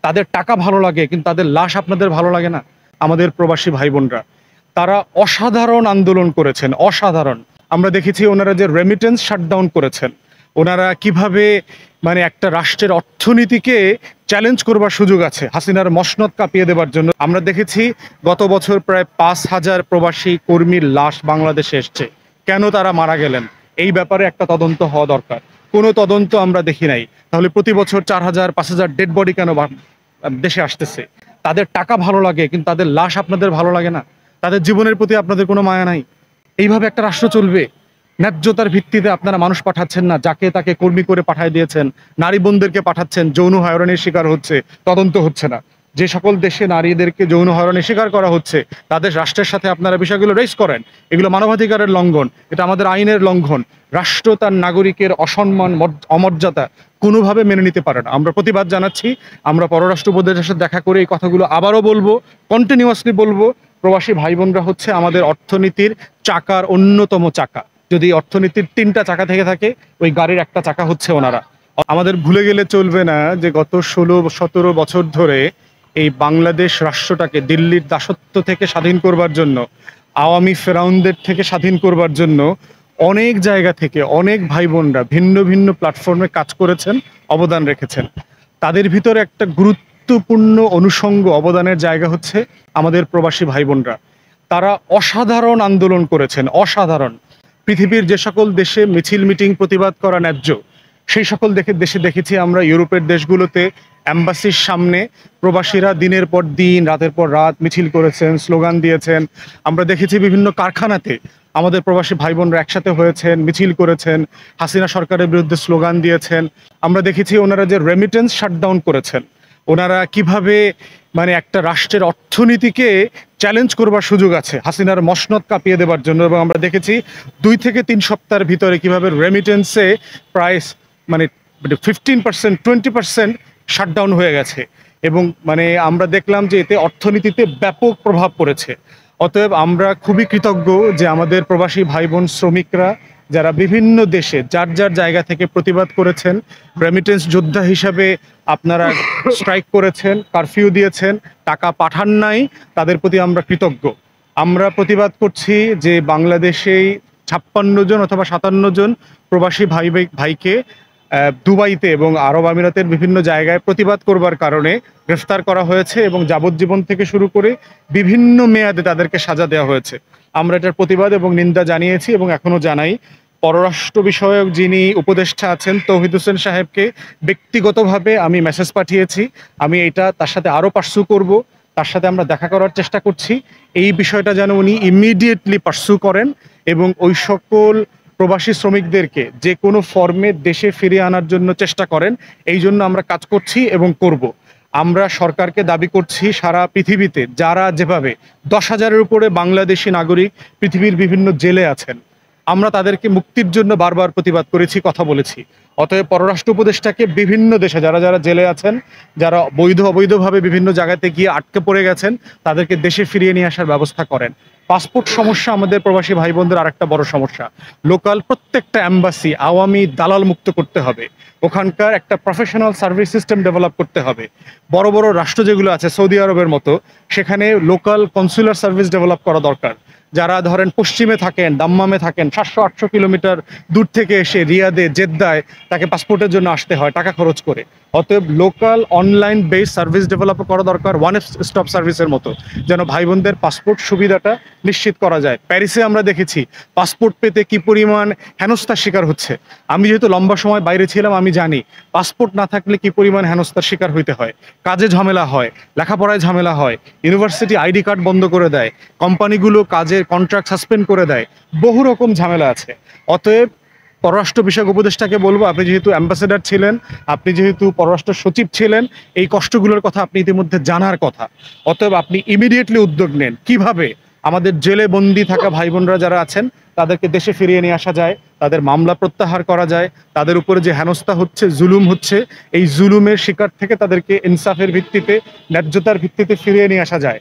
তাদের টাকা ভালো লাগে কিন্তু তাদের লাশ আপনাদের ভালো লাগে না। আমাদের প্রবাসী ভাই বোনরা তারা অসাধারণ আন্দোলন করেছেন, অসাধারণ। আমরা দেখেছি ওনারা যে রেমিটেন্স শাটডাউন করেছেন, ওনারা কিভাবে একটা রাষ্ট্রের অর্থনীতিকে চ্যালেঞ্জ করবার সুযোগ আছে হাসিনার মসনদ কাঁপিয়ে দেবার জন্য। আমরা দেখেছি গত বছর প্রায় 5,000 প্রবাসী কর্মীর লাশ বাংলাদেশে এসছে। কেন তারা মারা গেলেন এই ব্যাপারে একটা তদন্ত হওয়া দরকার। কোনো তদন্ত আমরা দেখি নাই। তাহলে প্রতি বছর 4,000 5,000 ডেড বডি কেন দেশে আসতেছে? তাদের টাকা ভালো লাগে কিন্তু তাদের লাশ আপনাদের ভালো লাগে না। তাদের জীবনের প্রতি আপনাদের কোনো মায়া নাই। এইভাবে একটা রাষ্ট্র চলবে? ন্যায্যতার ভিত্তিতে আপনারা মানুষ পাঠাচ্ছেন না, যাকে তাকে কর্মী করে পাঠিয়ে দিয়েছেন, নারী বোনদেরকে পাঠাচ্ছেন, যৌন হয়রানির শিকার হচ্ছে, তদন্ত হচ্ছে না। যে সকল দেশে নারীদেরকে যৌন হয়রানির শিকার করা হচ্ছে তাদের রাষ্ট্রের সাথে আপনারা বিষয়গুলো রেজ করেন। এগুলো মানবাধিকারের লঙ্ঘন, এটা আমাদের আইনের লঙ্ঘন। রাষ্ট্র তার নাগরিকের অসম্মান অমর্যাদা কোনোভাবে মেনে নিতে পারে না। আমরা প্রতিবাদ জানাচ্ছি। আমরা পররাষ্ট্র উপদেষ্টার সাথে দেখা করে এই কথাগুলো আবারও বলবো, কন্টিনিউয়াসলি বলবো। প্রবাসী ভাই বোনরা হচ্ছে আমাদের অর্থনীতির চাকার অন্যতম চাকা। যদি অর্থনীতির 3টা চাকা থেকে থাকে, ওই গাড়ির একটা চাকা হচ্ছে ওনারা। আমাদের ভুলে গেলে চলবে না যে গত 16-17 বছর ধরে এই বাংলাদেশ রাষ্ট্রটাকে দিল্লির দাসত্ব থেকে স্বাধীন করবার জন্য, আওয়ামী ফেরাউনদের থেকে স্বাধীন করবার জন্য অনেক জায়গা থেকে অনেক ভাই বোনরা ভিন্ন ভিন্ন প্ল্যাটফর্মে কাজ করেছেন, অবদান রেখেছেন। তাদের ভিতরে একটা গুরুত্বপূর্ণ অনুষঙ্গ অবদানের জায়গা হচ্ছে আমাদের প্রবাসী ভাই বোনরা। তারা অসাধারণ আন্দোলন করেছেন, অসাধারণ। পৃথিবীর যে সকল দেশে মিছিল মিটিং প্রতিবাদ করা ন্যায্য, সেই সকল দেশে দেখেছি আমরা ইউরোপের দেশগুলোতে অ্যাম্বাসির সামনে প্রবাসীরা দিনের পর দিন রাতের পর রাত মিছিল করেছেন, স্লোগান দিয়েছেন। আমরা দেখেছি বিভিন্ন কারখানাতে আমাদের প্রবাসী ভাই বোনরা একসাথে হয়েছেন, মিছিল করেছেন, হাসিনা সরকারের বিরুদ্ধে স্লোগান দিয়েছেন। আমরা দেখেছি ওনারা যে রেমিটেন্স শাটডাউন করেছেন, ওনারা কিভাবে একটা রাষ্ট্রের অর্থনীতিকে চ্যালেঞ্জ করবার সুযোগ আছে হাসিনার মসনদ কাঁপিয়ে দেবার জন্য। এবং আমরা দেখেছি 2 থেকে 3 সপ্তাহের ভিতরে কিভাবে রেমিটেন্সে প্রায় 15% 20% শাটডাউন হয়ে গেছে। এবং আমরা দেখলাম যে এতে অর্থনীতিতে ব্যাপক প্রভাব পড়েছে। অতএব আমরা খুবই কৃতজ্ঞ যে আমাদের প্রবাসী ভাই বোন শ্রমিকরা যারা বিভিন্ন দেশে যার যার জায়গা থেকে প্রতিবাদ করেছেন, রেমিটেন্স যোদ্ধা হিসাবে আপনারা স্ট্রাইক করেছেন, কারফিউ দিয়েছেন, টাকা পাঠান নাই, তাদের প্রতি আমরা কৃতজ্ঞ। আমরা প্রতিবাদ করছি যে বাংলাদেশেই 56 জন অথবা 57 জন প্রবাসী ভাইকে দুবাইতে এবং আরব আমিরাতের বিভিন্ন জায়গায় প্রতিবাদ করবার কারণে গ্রেফতার করা হয়েছে এবং যাবজ্জীবন থেকে শুরু করে বিভিন্ন মেয়াদে তাদেরকে সাজা দেওয়া হয়েছে। আমরা এটার প্রতিবাদ এবং নিন্দা জানিয়েছি এবং এখনো জানাই। পররাষ্ট্র বিষয়ক যিনি উপদেষ্টা আছেন তৌহিদ হোসেন সাহেবকে ব্যক্তিগতভাবে আমি মেসেজ পাঠিয়েছি। আমি এটা তার সাথে আরও পার্সু করব, তার সাথে আমরা দেখা করার চেষ্টা করছি। এই বিষয়টা যেন উনি ইমিডিয়েটলি পার্সু করেন এবং ওই সকল প্রবাসী শ্রমিকদেরকে যে কোনো ফর্মে দেশে ফিরিয়ে আনার জন্য চেষ্টা করেন। এই জন্য আমরা কাজ করছি এবং করব। আমরা সরকারকে দাবি করছি সারা পৃথিবীতে যারা যেভাবে 10,000-এর উপরে বাংলাদেশি নাগরিক পৃথিবীর বিভিন্ন জেলে আছেন, আমরা তাদেরকে মুক্তির জন্য বারবার প্রতিবাদ করেছি, কথা বলেছি। অতএব পররাষ্ট্র উপদেষ্টাকে বিভিন্ন দেশে যারা যারা জেলে আছেন, যারা বৈধ অবৈধভাবে বিভিন্ন জায়গাতে গিয়ে আটকে পড়ে গেছেন, তাদেরকে দেশে ফিরিয়ে নিয়ে আসার ব্যবস্থা করেন। পাসপোর্ট সমস্যা আমাদের প্রবাসী ভাই বোনদের আরেকটা বড় সমস্যা। লোকাল প্রত্যেকটা এম্বাসি আওয়ামী দালাল মুক্ত করতে হবে। ওখানকার একটা প্রফেশনাল সার্ভিস সিস্টেম ডেভেলপ করতে হবে। বড় বড় রাষ্ট্র যেগুলো আছে সৌদি আরবের মতো, সেখানে লোকাল কনসুলার সার্ভিস ডেভেলপ করা দরকার। যারা ধরেন পশ্চিমে থাকেন, দাম্মামে থাকেন, 700-800 কিলোমিটার দূর থেকে এসে রিয়াদে, জেদ্দায় তাকে পাসপোর্টের জন্য আসতে হয় টাকা খরচ করে। অতএব local online base service develop করা দরকার, ওয়ান স্টপ সার্ভিসের মতো, যেন ভাই বোনদের পাসপোর্ট সুবিধাটা নিশ্চিত করা যায়। প্যারিসে আমরা দেখেছি পাসপোর্ট পেতে কি পরিমাণ হেনস্থার শিকার হচ্ছে। আমি যেহেতু লম্বা সময় বাইরে ছিলাম, আমি জানি পাসপোর্ট না থাকলে কি পরিমাণ হেনস্থার শিকার হইতে হয়। কাজে ঝামেলা হয়, লেখাপড়ায় ঝামেলা হয়, ইউনিভার্সিটি আইডি কার্ড বন্ধ করে দেয়, কোম্পানিগুলো কাজের কন্ট্রাক্ট সাসপেন্ড করে দেয়, বহু রকম ঝামেলা আছে। অতএব পররাষ্ট্র বিষয়ক উপদেষ্টাকে বলবো, আপনি যেহেতু অ্যাম্বাসেডার ছিলেন, আপনি যেহেতু পররাষ্ট্র সচিব ছিলেন, এই কষ্টগুলোর কথা আপনি ইতিমধ্যে জানার কথা। অতএব আপনি ইমিডিয়েটলি উদ্যোগ নেন কিভাবে আমাদের জেলে বন্দি থাকা ভাই বোনরা যারা আছেন তাদেরকে দেশে ফিরিয়ে নিয়ে আসা যায়, তাদের মামলা প্রত্যাহার করা যায়, তাদের উপরে যে হেনস্থা হচ্ছে, জুলুম হচ্ছে, এই জুলুমের শিকার থেকে তাদেরকে ইনসাফের ভিত্তিতে, ন্যায্যতার ভিত্তিতে ফিরিয়ে নিয়ে আসা যায়।